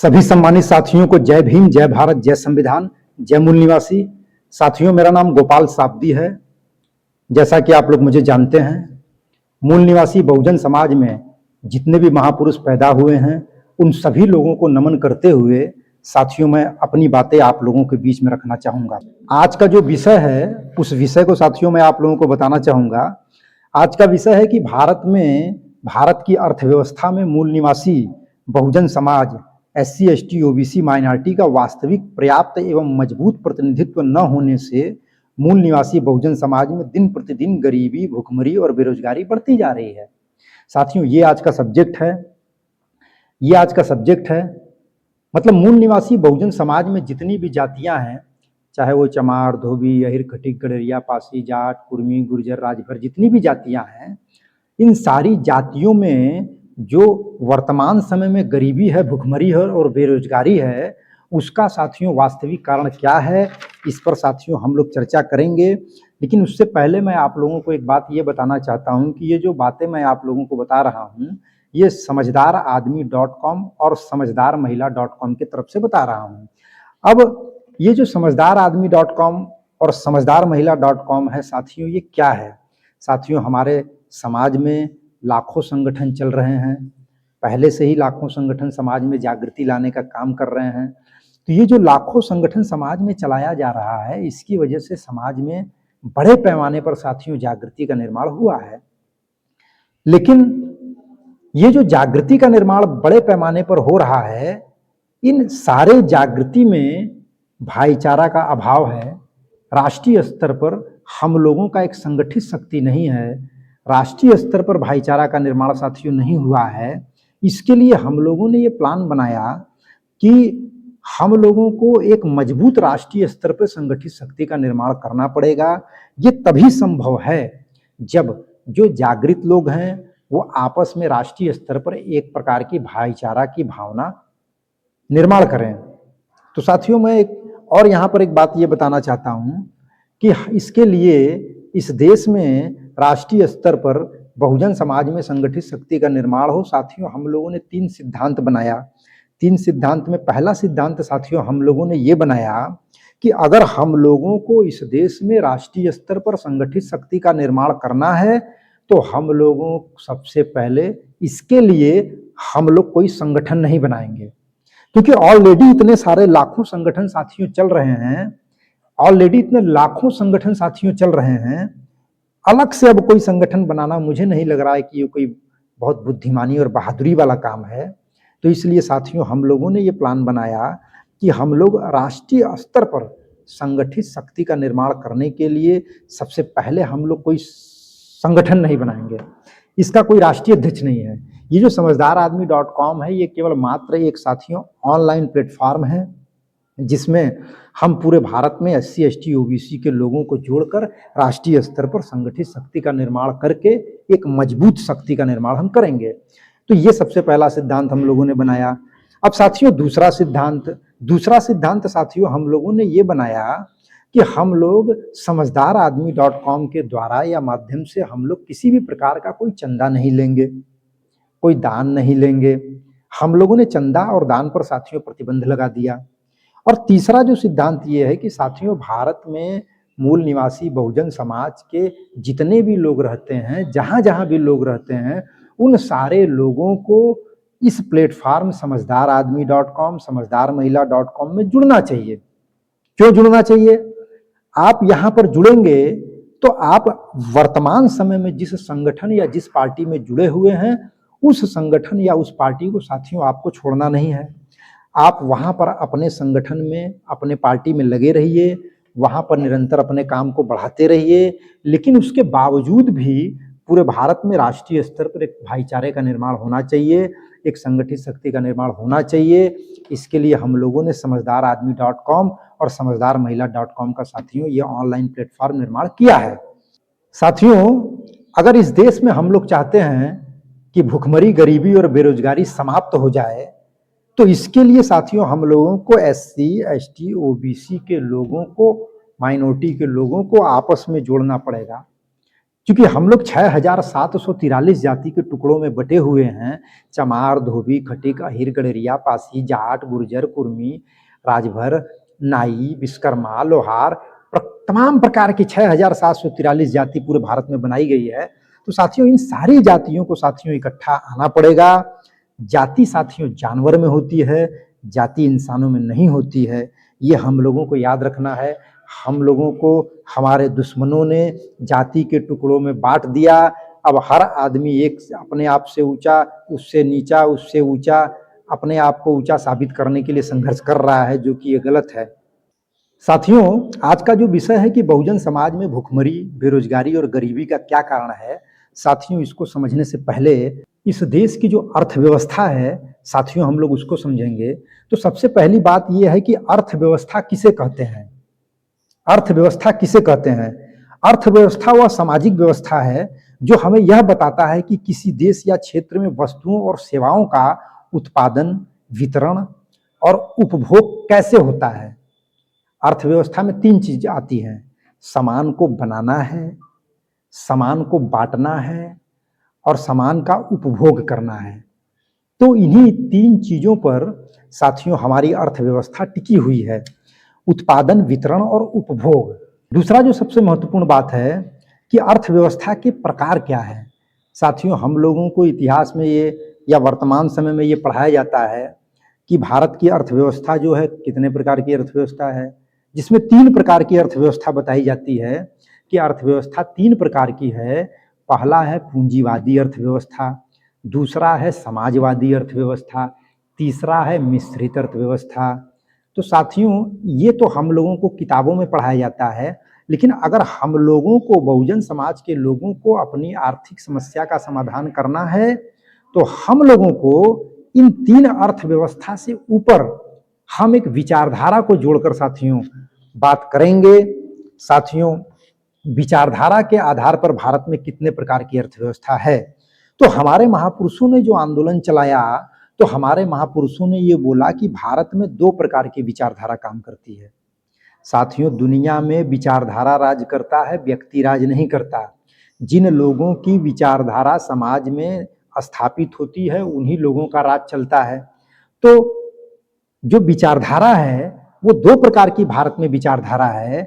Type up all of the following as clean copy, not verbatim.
सभी सम्मानित साथियों को जय भीम, जय भारत, जय संविधान, जय मूल निवासी। साथियों, मेरा नाम गोपाल साब्दी है। जैसा कि आप लोग मुझे जानते हैं, मूल निवासी बहुजन समाज में जितने भी महापुरुष पैदा हुए हैं, उन सभी लोगों को नमन करते हुए साथियों मैं अपनी बातें आप लोगों के बीच में रखना चाहूँगा। आज का जो विषय है, उस विषय को साथियों मैं आप लोगों को बताना चाहूँगा। आज का विषय है कि भारत की अर्थव्यवस्था में मूल निवासी Bahujan Samaj, SC, ST, OBC minority का वास्तविक, पर्याप्त एवं मजबूत प्रतिनिधित्व न होने से मूल निवासी बहुजन समाज में दिन प्रतिदिन गरीबी, भुखमरी और बेरोजगारी बढ़ती जा रही है। साथियों, ये आज का सब्जेक्ट है। मतलब मूल निवासी बहुजन समाज में जितनी भी जातियां हैं, चाहे वो चमार, धोबी, अहिर, खटिक, गडरिया, पासी, जाट, कुर्मी, गुर्जर, राजभर, जितनी भी जातियां हैं, इन सारी जातियों में जो वर्तमान समय में गरीबी है, भुखमरी है और बेरोजगारी है, उसका साथियों वास्तविक कारण क्या है, इस पर साथियों हम लोग चर्चा करेंगे। लेकिन उससे पहले मैं आप लोगों को एक बात ये बताना चाहता हूं कि ये जो बातें मैं आप लोगों को बता रहा हूं, ये समझदारआदमी.com और समझदारमहिला.com की तरफ से बता रहा हूं। अब ये जो समझदारआदमी.com और समझदारमहिला.com है साथियों, ये क्या है? साथियों, हमारे समाज में लाखों संगठन चल रहे हैं। पहले से ही लाखों संगठन समाज में जागृति लाने का काम कर रहे हैं। तो ये जो लाखों संगठन समाज में चलाया जा रहा है, इसकी वजह से समाज में बड़े पैमाने पर साथियों जागृति का निर्माण हुआ है। लेकिन ये जो जागृति का निर्माण बड़े पैमाने पर हो रहा है, इन सारे जागृति में भाईचारा का अभाव है। राष्ट्रीय स्तर पर हम लोगों का एक संगठित शक्ति नहीं है। राष्ट्रीय स्तर पर भाईचारा का निर्माण साथियों नहीं हुआ है। इसके लिए हम लोगों ने ये प्लान बनाया कि हम लोगों को एक मजबूत राष्ट्रीय स्तर पर संगठित शक्ति का निर्माण करना पड़ेगा। ये तभी संभव है जब जो जागृत लोग हैं वो आपस में राष्ट्रीय स्तर पर एक प्रकार की भाईचारा की भावना निर्माण करें। तो साथियों, मैं और यहाँ पर एक बात ये बताना चाहता हूँ कि इसके लिए इस देश में राष्ट्रीय स्तर पर बहुजन समाज में संगठित शक्ति का निर्माण हो। साथियों, हम लोगों ने 3 सिद्धांत बनाया। 3 सिद्धांत में पहला सिद्धांत साथियों हम लोगों ने ये बनाया कि अगर हम लोगों को इस देश में राष्ट्रीय स्तर पर संगठित शक्ति का निर्माण करना है तो हम लोगों सबसे पहले इसके लिए हम लोग कोई संगठन नहीं बनाएंगे, क्योंकि ऑलरेडी इतने सारे लाखों संगठन साथियों चल रहे हैं। अलग से अब कोई संगठन बनाना मुझे नहीं लग रहा है कि ये कोई बहुत बुद्धिमानी और बहादुरी वाला काम है। तो इसलिए साथियों हम लोगों ने ये प्लान बनाया कि हम लोग राष्ट्रीय स्तर पर संगठित शक्ति का निर्माण करने के लिए सबसे पहले हम लोग कोई संगठन नहीं बनाएंगे। इसका कोई राष्ट्रीय अध्यक्ष नहीं है। ये जो समझदारआदमी.com है, ये केवल मात्र एक साथियों ऑनलाइन प्लेटफॉर्म है जिसमें हम पूरे भारत में SC, ST, OBC के लोगों को जोड़कर राष्ट्रीय स्तर पर संगठित शक्ति का निर्माण करके एक मजबूत शक्ति का निर्माण हम करेंगे। तो ये सबसे पहला सिद्धांत हम लोगों ने बनाया। अब साथियों दूसरा सिद्धांत साथियों हम लोगों ने ये बनाया कि हम लोग समझदारआदमी.com के द्वारा या माध्यम से हम लोग किसी भी प्रकार का कोई चंदा नहीं लेंगे, कोई दान नहीं लेंगे। हम लोगों ने चंदा और दान पर साथियों प्रतिबंध लगा दिया। और तीसरा जो सिद्धांत ये है कि साथियों भारत में मूल निवासी बहुजन समाज के जितने भी लोग रहते हैं, जहां जहां भी लोग रहते हैं, उन सारे लोगों को इस प्लेटफॉर्म समझदारआदमी.com, समझदारमहिला.com में जुड़ना चाहिए। क्यों जुड़ना चाहिए? आप यहाँ पर जुड़ेंगे तो आप वर्तमान समय में जिस संगठन या जिस पार्टी में जुड़े हुए हैं, उस संगठन या उस पार्टी को साथियों आपको छोड़ना नहीं है। आप वहां पर अपने संगठन में, अपने पार्टी में लगे रहिए, वहां पर निरंतर अपने काम को बढ़ाते रहिए। लेकिन उसके बावजूद भी पूरे भारत में राष्ट्रीय स्तर पर एक भाईचारे का निर्माण होना चाहिए, एक संगठित शक्ति का निर्माण होना चाहिए। इसके लिए हम लोगों ने समझदारआदमी.com और समझदारमहिला.com का साथियों ये ऑनलाइन प्लेटफॉर्म निर्माण किया है। साथियों, अगर इस देश में हम लोग चाहते हैं कि भुखमरी, गरीबी और बेरोजगारी समाप्त हो जाए, तो इसके लिए साथियों हम लोगों को SC, ST, OBC के लोगों को, माइनॉरिटी के लोगों को आपस में जोड़ना पड़ेगा। क्योंकि हम लोग 6,743 जाति के टुकड़ों में बटे हुए हैं। चमार, धोबी, खटिक, अहिर, गडरिया, पासी, जाट, गुर्जर, कुर्मी, राजभर, नाई, विश्वकर्मा, लोहार, तमाम प्रकार की 6,743 जाति पूरे भारत में बनाई गई है। तो साथियों, इन सारी जातियों को साथियों इकट्ठा आना पड़ेगा। जाति साथियों जानवर में होती है, जाति इंसानों में नहीं होती है। ये हम लोगों को याद रखना है। हम लोगों को हमारे दुश्मनों ने जाति के टुकड़ों में बांट दिया। अब हर आदमी एक अपने आप से ऊंचा, उससे नीचा, उससे ऊंचा, अपने आप को ऊंचा साबित करने के लिए संघर्ष कर रहा है, जो कि ये गलत है। साथियों, आज का जो विषय है कि बहुजन समाज में भुखमरी, बेरोजगारी और गरीबी का क्या कारण है, साथियों इसको समझने से पहले इस देश की जो अर्थव्यवस्था है साथियों, हम लोग उसको समझेंगे। तो सबसे पहली बात यह है कि अर्थव्यवस्था किसे कहते हैं। अर्थव्यवस्था किसे कहते हैं? अर्थव्यवस्था वह सामाजिक व्यवस्था है जो हमें यह बताता है कि किसी देश या क्षेत्र में वस्तुओं और सेवाओं का उत्पादन, वितरण और उपभोग कैसे होता है। अर्थव्यवस्था में 3 चीज आती हैं। सामान को बनाना है, सामान को बांटना है और सामान का उपभोग करना है। तो इन्हीं 3 चीजों पर साथियों हमारी अर्थव्यवस्था टिकी हुई है। उत्पादन, वितरण और उपभोग। दूसरा जो सबसे महत्वपूर्ण बात है कि अर्थव्यवस्था के प्रकार क्या है। साथियों, हम लोगों को इतिहास में ये या वर्तमान समय में ये पढ़ाया जाता है कि भारत की अर्थव्यवस्था जो है कितने प्रकार की अर्थव्यवस्था है, जिसमें 3 प्रकार की अर्थव्यवस्था बताई जाती है कि अर्थव्यवस्था 3 प्रकार की है। पहला है पूंजीवादी अर्थव्यवस्था, दूसरा है समाजवादी अर्थव्यवस्था, तीसरा है मिश्रित अर्थव्यवस्था। तो साथियों, ये तो हम लोगों को किताबों में पढ़ाया जाता है, लेकिन अगर हम लोगों को, बहुजन समाज के लोगों को अपनी आर्थिक समस्या का समाधान करना है तो हम लोगों को इन 3 अर्थव्यवस्था से ऊपर हम एक विचारधारा को जोड़कर साथियों बात करेंगे। साथियों, विचारधारा के आधार पर भारत में कितने प्रकार की अर्थव्यवस्था है। तो हमारे महापुरुषों ने जो आंदोलन चलाया, तो हमारे महापुरुषों ने ये बोला कि भारत में 2 प्रकार की विचारधारा काम करती है। साथियों, दुनिया में विचारधारा राज करता है, व्यक्ति राज नहीं करता। जिन लोगों की विचारधारा समाज में स्थापित होती है उन्हीं लोगों का राज चलता है। तो जो विचारधारा है वो 2 प्रकार की भारत में विचारधारा है।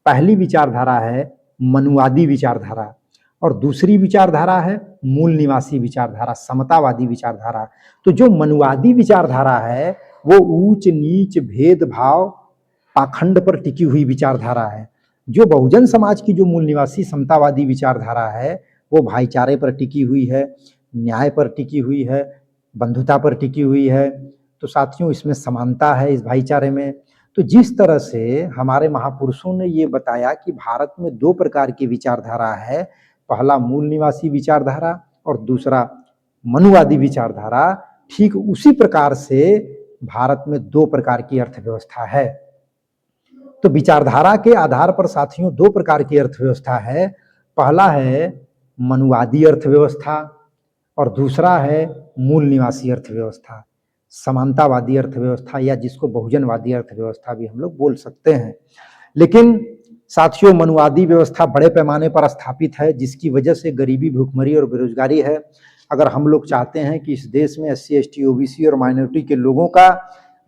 पहली विचारधारा है मनुवादी विचारधारा और दूसरी विचारधारा है मूल निवासी विचारधारा, समतावादी विचारधारा। तो जो मनुवादी विचारधारा है वो ऊंच नीच, भेदभाव, पाखंड पर टिकी हुई विचारधारा है। जो बहुजन समाज की जो मूल निवासी समतावादी विचारधारा है वो भाईचारे पर टिकी हुई है, न्याय पर टिकी हुई है, बंधुता पर टिकी हुई है। तो साथियों, इसमें समानता है इस भाईचारे में। तो जिस तरह से हमारे महापुरुषों ने ये बताया कि भारत में 2 प्रकार की विचारधारा है, पहला मूल निवासी विचारधारा और दूसरा मनुवादी विचारधारा, ठीक उसी प्रकार से भारत में 2 प्रकार की अर्थव्यवस्था है। तो विचारधारा के आधार पर साथियों 2 प्रकार की अर्थव्यवस्था है। पहला है मनुवादी अर्थव्यवस्था और दूसरा है मूल निवासी अर्थव्यवस्था, समानतावादी अर्थव्यवस्था, या जिसको बहुजनवादी अर्थव्यवस्था भी हम लोग बोल सकते हैं। लेकिन साथियों, मनुवादी व्यवस्था बड़े पैमाने पर स्थापित है, जिसकी वजह से गरीबी, भूखमरी और बेरोजगारी है। अगर हम लोग चाहते हैं कि इस देश में SC, ST, OBC और माइनॉरिटी के लोगों का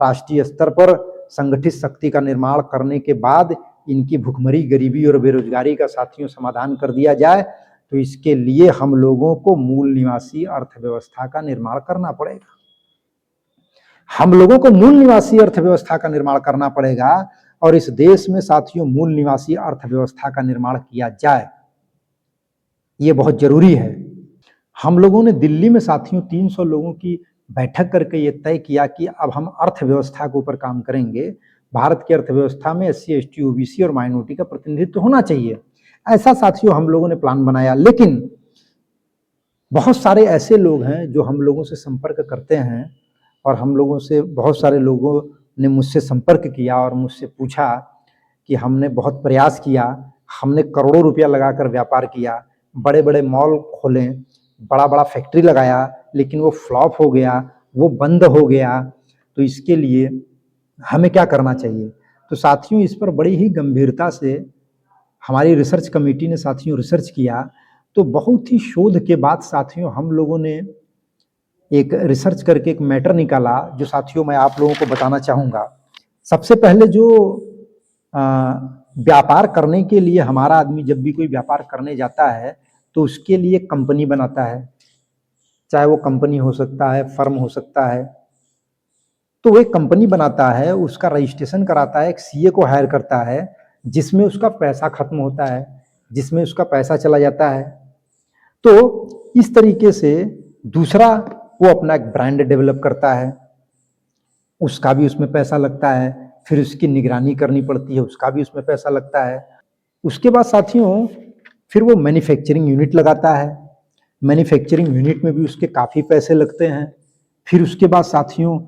राष्ट्रीय स्तर पर संगठित शक्ति का निर्माण करने के बाद इनकी भूखमरी, गरीबी और बेरोजगारी का साथियों समाधान कर दिया जाए, तो इसके लिए हम लोगों को मूल निवासी अर्थव्यवस्था का निर्माण करना पड़ेगा। हम लोगों को मूल निवासी अर्थव्यवस्था का निर्माण करना पड़ेगा और इस देश में साथियों मूल निवासी अर्थव्यवस्था का निर्माण किया जाए, ये बहुत जरूरी है। हम लोगों ने दिल्ली में साथियों 300 लोगों की बैठक करके ये तय किया कि अब हम अर्थव्यवस्था के ऊपर काम करेंगे। भारत की अर्थव्यवस्था में SC, ST, OBC और माइनॉरिटी का प्रतिनिधित्व होना चाहिए, ऐसा साथियों हम लोगों ने प्लान बनाया। लेकिन बहुत सारे ऐसे लोग हैं जो हम लोगों से संपर्क करते हैं और हम लोगों से, बहुत सारे लोगों ने मुझसे संपर्क किया और मुझसे पूछा कि हमने बहुत प्रयास किया, हमने करोड़ों रुपया लगाकर व्यापार किया, बड़े बड़े मॉल खोले, बड़ा बड़ा फैक्ट्री लगाया, लेकिन वो फ्लॉप हो गया, वो बंद हो गया, तो इसके लिए हमें क्या करना चाहिए। तो साथियों, इस पर बड़ी ही गंभीरता से हमारी रिसर्च कमेटी ने साथियों रिसर्च किया तो बहुत ही शोध के बाद साथियों हम लोगों ने एक रिसर्च करके एक मैटर निकाला, जो साथियों मैं आप लोगों को बताना चाहूँगा। सबसे पहले जो अ, व्यापार करने के लिए हमारा आदमी जब भी कोई व्यापार करने जाता है, तो उसके लिए कंपनी बनाता है। चाहे वो कंपनी हो सकता है, फर्म हो सकता है। तो वो एक कंपनी बनाता है, उसका रजिस्ट्रेशन कराता है, एक सीए को हायर करता है, जिसमें उसका पैसा खत्म होता है, जिसमें उसका पैसा चला जाता है। तो इस तरीके से दूसरा वो अपना एक ब्रांड डेवलप करता है, उसका भी उसमें पैसा लगता है, फिर उसकी निगरानी करनी पड़ती है, उसका भी उसमें पैसा लगता है। उसके बाद साथियों फिर वो मैन्युफैक्चरिंग यूनिट लगाता है, मैन्युफैक्चरिंग यूनिट में भी उसके काफ़ी पैसे लगते हैं। फिर उसके बाद साथियों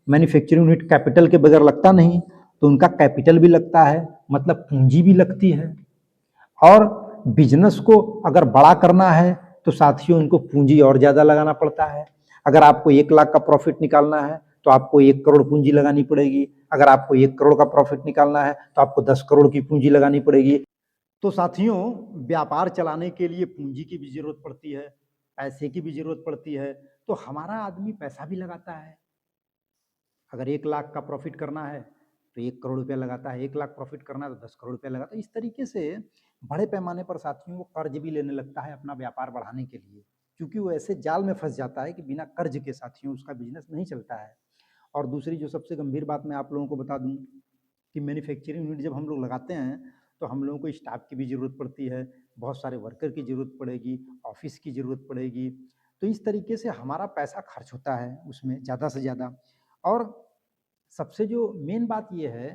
मैन्युफैक्चरिंग यूनिट कैपिटल के बगैर लगता नहीं, तो उनका कैपिटल भी लगता है, मतलब पूंजी भी लगती है। और बिजनेस को अगर बड़ा करना है तो साथियों उनको पूंजी और ज़्यादा लगाना पड़ता है। अगर आपको 1 लाख का प्रॉफिट निकालना है तो आपको 1 करोड़ पूंजी लगानी पड़ेगी। अगर आपको 1 करोड़ का प्रॉफिट निकालना है तो आपको 10 करोड़ की पूंजी लगानी पड़ेगी। तो साथियों व्यापार चलाने के लिए पूंजी की भी जरूरत पड़ती है, पैसे की भी जरूरत पड़ती है। तो हमारा आदमी पैसा भी लगाता है। अगर 1 लाख का प्रॉफिट करना है तो 1 करोड़ रुपया लगाता है, 1 लाख प्रॉफिट करना है तो 10 करोड़ रुपया लगाता है। इस तरीके से बड़े पैमाने पर साथियों वो कर्ज भी लेने लगता है अपना व्यापार बढ़ाने के लिए, क्योंकि वो ऐसे जाल में फंस जाता है कि बिना कर्ज के साथियों उसका बिजनेस नहीं चलता है। और दूसरी जो सबसे गंभीर बात मैं आप लोगों को बता दूं कि मैन्युफैक्चरिंग यूनिट जब हम लोग लगाते हैं तो हम लोगों को स्टाफ की भी ज़रूरत पड़ती है, बहुत सारे वर्कर की ज़रूरत पड़ेगी, ऑफिस की ज़रूरत पड़ेगी। तो इस तरीके से हमारा पैसा खर्च होता है उसमें ज़्यादा से ज़्यादा। और सबसे जो मेन बात ये है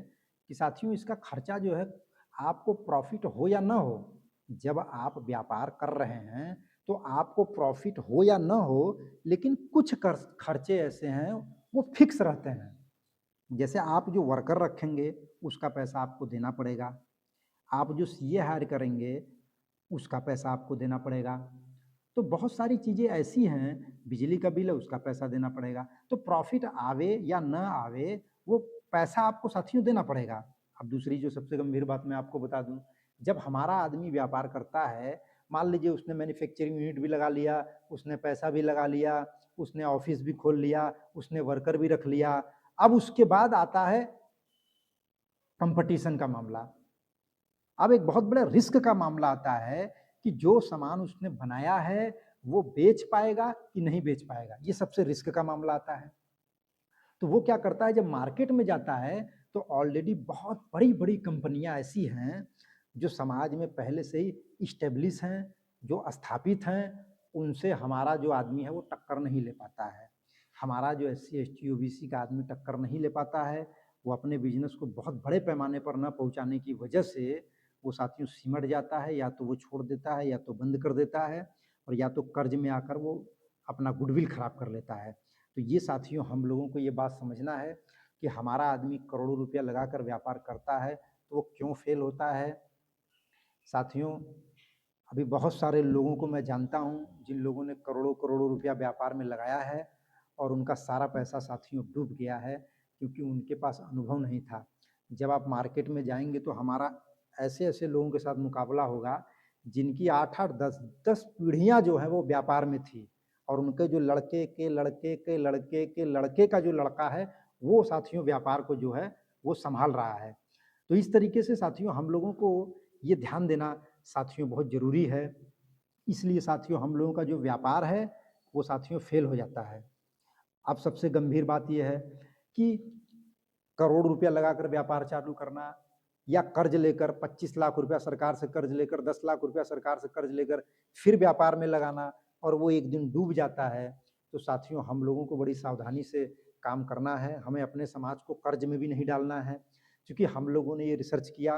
कि साथियों इसका खर्चा जो है, आपको प्रॉफिट हो या ना हो, जब आप व्यापार कर रहे हैं तो आपको प्रॉफिट हो या ना हो, लेकिन कुछ खर्चे ऐसे हैं वो फिक्स रहते हैं। जैसे आप जो वर्कर रखेंगे उसका पैसा आपको देना पड़ेगा, आप जो सीए हायर करेंगे उसका पैसा आपको देना पड़ेगा। तो बहुत सारी चीज़ें ऐसी हैं, बिजली का बिल है उसका पैसा देना पड़ेगा। तो प्रॉफिट आवे या ना आवे वो पैसा आपको साथियों देना पड़ेगा। अब दूसरी जो सबसे गंभीर बात मैं आपको बता दूं, जब हमारा आदमी व्यापार करता है, मान लीजिए उसने मैन्युफैक्चरिंग यूनिट भी लगा लिया, उसने पैसा भी लगा लिया, उसने ऑफिस भी खोल लिया, उसने वर्कर भी रख लिया। अब उसके बाद आता है कंपटीशन का मामला। अब एक बहुत बड़ा रिस्क का मामला आता है कि जो सामान उसने बनाया है वो बेच पाएगा कि नहीं बेच पाएगा, ये सबसे रिस्क का मामला आता है। तो वो क्या करता है, जब मार्केट में जाता है तो ऑलरेडी बहुत बड़ी बड़ी कंपनियां ऐसी हैं जो समाज में पहले से ही इस्टेब्लिश हैं, जो स्थापित हैं, उनसे हमारा जो आदमी है वो टक्कर नहीं ले पाता है। हमारा जो SC ST OBC का आदमी टक्कर नहीं ले पाता है। वो अपने बिजनेस को बहुत बड़े पैमाने पर न पहुंचाने की वजह से वो साथियों सिमट जाता है, या तो वो छोड़ देता है या तो बंद कर देता है, और या तो कर्ज में आकर वो अपना गुडविल खराब कर लेता है। तो ये साथियों हम लोगों को ये बात समझना है कि हमारा आदमी करोड़ों रुपया लगाकर व्यापार करता है तो वो क्यों फेल होता है। साथियों अभी बहुत सारे लोगों को मैं जानता हूँ जिन लोगों ने करोड़ों करोड़ों रुपया व्यापार में लगाया है और उनका सारा पैसा साथियों डूब गया है, क्योंकि उनके पास अनुभव नहीं था। जब आप मार्केट में जाएंगे तो हमारा ऐसे ऐसे लोगों के साथ मुकाबला होगा जिनकी 8-8 10-10 पीढ़ियाँ जो है वो व्यापार में थी, और उनके जो लड़के के लड़के के लड़के के लड़के का जो लड़का है वो साथियों व्यापार को जो है वो संभाल रहा है। तो इस तरीके से साथियों हम लोगों को ये ध्यान देना साथियों बहुत ज़रूरी है। इसलिए साथियों हम लोगों का जो व्यापार है वो साथियों फेल हो जाता है। अब सबसे गंभीर बात यह है कि करोड़ रुपया लगाकर व्यापार चालू करना, या कर्ज लेकर 25 लाख रुपया सरकार से कर्ज लेकर, 10 लाख रुपया सरकार से कर्ज लेकर फिर व्यापार में लगाना, और वो एक दिन डूब जाता है। तो साथियों हम लोगों को बड़ी सावधानी से काम करना है, हमें अपने समाज को कर्ज में भी नहीं डालना है, क्योंकि हम लोगों ने ये रिसर्च किया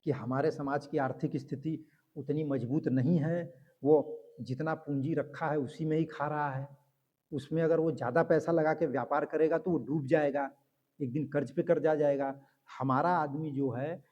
कि हमारे समाज की आर्थिक स्थिति उतनी मजबूत नहीं है। वो जितना पूंजी रखा है उसी में ही खा रहा है। उसमें अगर वो ज़्यादा पैसा लगा के व्यापार करेगा तो वो डूब जाएगा, एक दिन कर्ज पे कर्ज आ जाएगा। हमारा आदमी जो है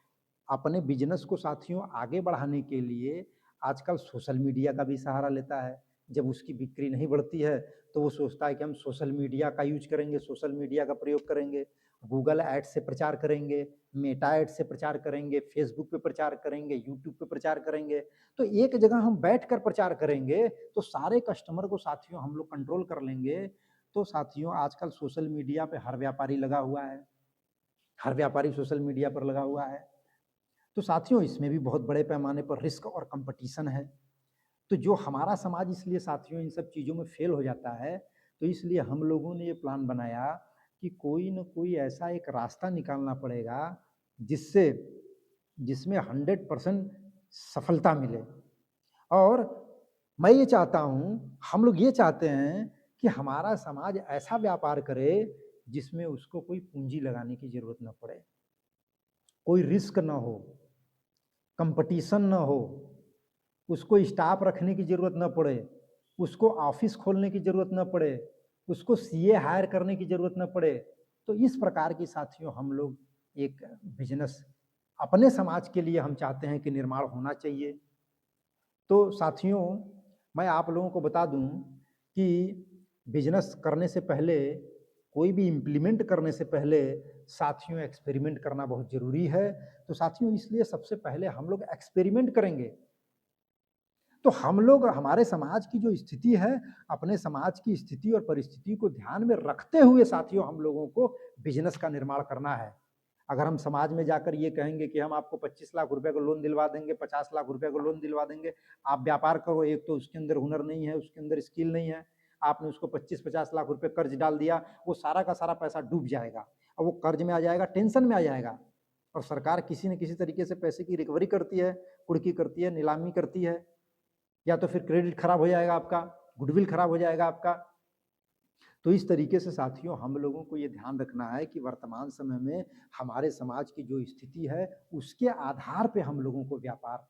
अपने बिजनेस को साथियों आगे बढ़ाने के लिए आजकल सोशल मीडिया का भी सहारा लेता है। जब उसकी बिक्री नहीं बढ़ती है तो वो सोचता है कि हम सोशल मीडिया का यूज करेंगे, सोशल मीडिया का प्रयोग करेंगे, गूगल ऐड से प्रचार करेंगे, मेटा ऐड से प्रचार करेंगे, फेसबुक पे प्रचार करेंगे, यूट्यूब पे प्रचार करेंगे। तो एक जगह हम बैठकर प्रचार करेंगे तो सारे कस्टमर को साथियों हम लोग कंट्रोल कर लेंगे। तो साथियों आजकल सोशल मीडिया पे हर व्यापारी लगा हुआ है, हर व्यापारी सोशल मीडिया पर लगा हुआ है। तो साथियों इसमें भी बहुत बड़े पैमाने पर रिस्क और कंपटीशन है। तो जो हमारा समाज इसलिए साथियों इन सब चीज़ों में फेल हो जाता है, तो इसलिए हम लोगों ने ये प्लान बनाया कि कोई न कोई ऐसा एक रास्ता निकालना पड़ेगा जिससे जिसमें 100% सफलता मिले। और मैं ये चाहता हूँ, हम लोग ये चाहते हैं कि हमारा समाज ऐसा व्यापार करे जिसमें उसको कोई पूंजी लगाने की ज़रूरत ना पड़े, कोई रिस्क ना हो, कंपटीशन ना हो, उसको स्टाफ रखने की ज़रूरत ना पड़े, उसको ऑफ़िस खोलने की ज़रूरत ना पड़े, उसको सीए हायर करने की ज़रूरत ना पड़े। तो इस प्रकार की साथियों हम लोग एक बिज़नेस अपने समाज के लिए हम चाहते हैं कि निर्माण होना चाहिए। तो साथियों मैं आप लोगों को बता दूं कि बिजनेस करने से पहले, कोई भी इम्प्लीमेंट करने से पहले साथियों एक्सपेरिमेंट करना बहुत ज़रूरी है। तो साथियों इसलिए सबसे पहले हम लोग एक्सपेरिमेंट करेंगे। तो हम लोग हमारे समाज की जो स्थिति है, अपने समाज की स्थिति और परिस्थिति को ध्यान में रखते हुए साथियों हम लोगों को बिजनेस का निर्माण करना है। अगर हम समाज में जाकर ये कहेंगे कि हम आपको 25 लाख रुपए का लोन दिलवा देंगे, 50 लाख रुपए का लोन दिलवा देंगे, आप व्यापार करो, एक तो उसके अंदर हुनर नहीं है, उसके अंदर स्किल नहीं है, आपने उसको 25-50 लाख रुपए कर्ज डाल दिया, वो सारा का सारा पैसा डूब जाएगा और वो कर्ज में आ जाएगा, टेंशन में आ जाएगा। और सरकार किसी न किसी तरीके से पैसे की रिकवरी करती है, कुर्की करती है, नीलामी करती है, या तो फिर क्रेडिट खराब हो जाएगा आपका, गुडविल खराब हो जाएगा आपका। तो इस तरीके से साथियों हम लोगों को ये ध्यान रखना है कि वर्तमान समय में हमारे समाज की जो स्थिति है उसके आधार पे हम लोगों को व्यापार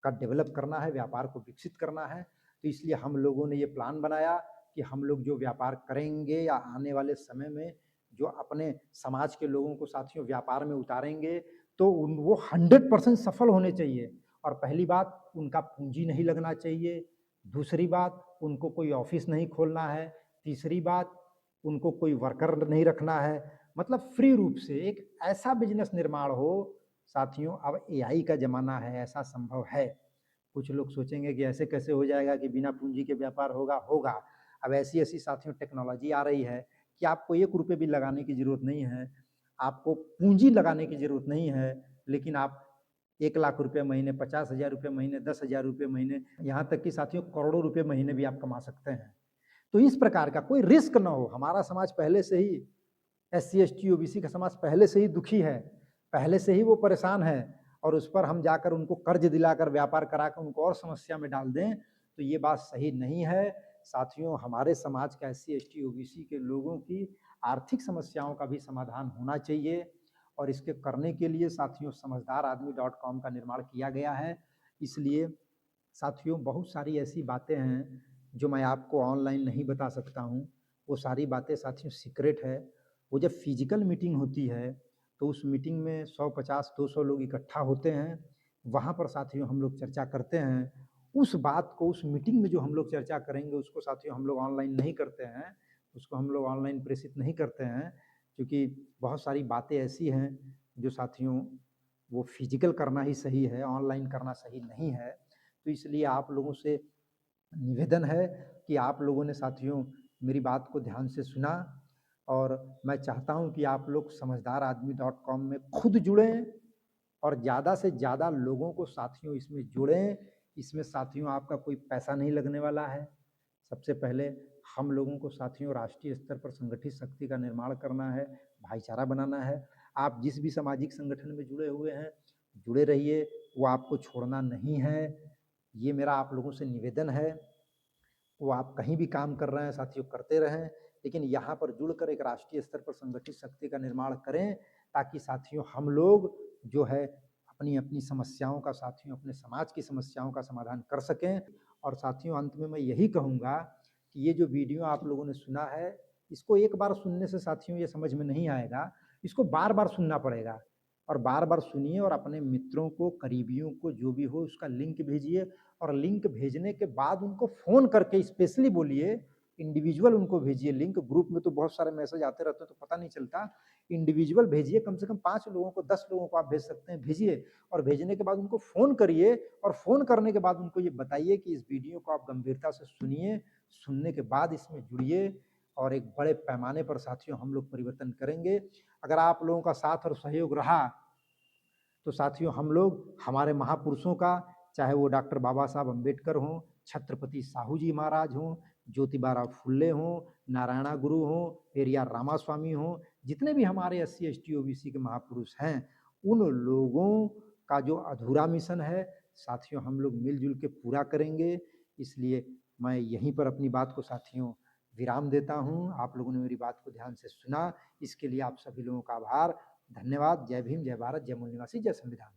का डेवलप करना है, व्यापार को विकसित करना है। तो इसलिए हम लोगों ने ये प्लान बनाया कि हम लोग जो व्यापार करेंगे या आने वाले समय में जो अपने समाज के लोगों को साथियों व्यापार में उतारेंगे तो वो 100% सफल होने चाहिए। और पहली बात उनका पूंजी नहीं लगना चाहिए, दूसरी बात उनको कोई ऑफिस नहीं खोलना है, तीसरी बात उनको कोई वर्कर नहीं रखना है। मतलब फ्री रूप से एक ऐसा बिजनेस निर्माण हो। साथियों अब एआई का ज़माना है, ऐसा संभव है। कुछ लोग सोचेंगे कि ऐसे कैसे हो जाएगा कि बिना पूंजी के व्यापार होगा, होगा। अब ऐसी-ऐसी साथियों टेक्नोलॉजी आ रही है कि आपको ₹1 भी लगाने की ज़रूरत नहीं है, आपको पूंजी लगाने की ज़रूरत नहीं है, लेकिन आप ₹1,00,000 महीने, ₹50,000 महीने, ₹10,000 महीने, यहाँ तक कि साथियों करोड़ों रुपए महीने भी आप कमा सकते हैं। तो इस प्रकार का कोई रिस्क ना हो। हमारा समाज पहले से ही एससी, एसटी, ओबीसी का समाज पहले से ही दुखी है, पहले से ही वो परेशान है और उस पर हम जाकर उनको कर्ज दिलाकर व्यापार कराकर उनको और समस्या में डाल दें, तो ये बात सही नहीं है। साथियों हमारे समाज का एससी, एसटी, ओबीसी के लोगों की आर्थिक समस्याओं का भी समाधान होना चाहिए और इसके करने के लिए साथियों समझदारआदमी.com का निर्माण किया गया है। इसलिए साथियों बहुत सारी ऐसी बातें हैं जो मैं आपको ऑनलाइन नहीं बता सकता हूँ। वो सारी बातें साथियों सीक्रेट है। वो जब फिजिकल मीटिंग होती है तो उस मीटिंग में 100, 50, 200 लोग इकट्ठा होते हैं। वहाँ पर साथियों हम लोग चर्चा करते हैं। उस बात को उस मीटिंग में जो हम लोग चर्चा करेंगे उसको साथियों हम लोग ऑनलाइन नहीं करते हैं, उसको हम लोग ऑनलाइन प्रेषित नहीं करते हैं, क्योंकि बहुत सारी बातें ऐसी हैं जो साथियों वो फिजिकल करना ही सही है, ऑनलाइन करना सही नहीं है। तो इसलिए आप लोगों से निवेदन है कि आप लोगों ने साथियों मेरी बात को ध्यान से सुना और मैं चाहता हूं कि आप लोग समझदारआदमी.com में खुद जुड़ें और ज़्यादा से ज़्यादा लोगों को साथियों इसमें जोड़ें। इसमें साथियों आपका कोई पैसा नहीं लगने वाला है। सबसे पहले हम लोगों को साथियों राष्ट्रीय स्तर पर संगठित शक्ति का निर्माण करना है, भाईचारा बनाना है। आप जिस भी सामाजिक संगठन में जुड़े हुए हैं, जुड़े रहिए, वो आपको छोड़ना नहीं है। ये मेरा आप लोगों से निवेदन है। वो आप कहीं भी काम कर रहे हैं साथियों करते रहें, लेकिन यहाँ पर जुड़कर एक राष्ट्रीय स्तर पर संगठित शक्ति का निर्माण करें ताकि साथियों हम लोग जो है अपनी-अपनी समस्याओं का साथियों अपने समाज की समस्याओं का समाधान कर सकें। और साथियों अंत में मैं यही कहूँगा कि ये जो वीडियो आप लोगों ने सुना है, इसको एक बार सुनने से साथियों ये समझ में नहीं आएगा, इसको बार-बार सुनना पड़ेगा। और बार-बार सुनिए और अपने मित्रों को, करीबियों को जो भी हो उसका लिंक भेजिए और लिंक भेजने के बाद उनको फ़ोन करके स्पेशली बोलिए, इंडिविजुअल उनको भेजिए लिंक, ग्रुप में तो बहुत सारे मैसेज आते रहते हैं तो पता नहीं चलता। इंडिविजुअल भेजिए, कम से कम 5 लोगों को, 10 लोगों को आप भेज सकते हैं, भेजिए और भेजने के बाद उनको फ़ोन करिए और फ़ोन करने के बाद उनको ये बताइए कि इस वीडियो को आप गंभीरता से सुनिए, सुनने के बाद इसमें जुड़िए और एक बड़े पैमाने पर साथियों हम लोग परिवर्तन करेंगे। अगर आप लोगों का साथ और सहयोग रहा तो साथियों हम लोग हमारे महापुरुषों का, चाहे वो डॉक्टर बाबा साहब अम्बेडकर हों, छत्रपति साहू जी महाराज हों, ज्योतिबा फुल्ले हों, नारायणा गुरु हों, पेरियार रामास्वामी हों, जितने भी हमारे एससी एसटी ओबीसी के महापुरुष हैं, उन लोगों का जो अधूरा मिशन है साथियों हम लोग मिलजुल के पूरा करेंगे। इसलिए मैं यहीं पर अपनी बात को साथियों विराम देता हूँ। आप लोगों ने मेरी बात को ध्यान से सुना, इसके लिए आप सभी लोगों का आभार। धन्यवाद। जय भीम, जय भारत, जय मूल निवासी, जय संविधान।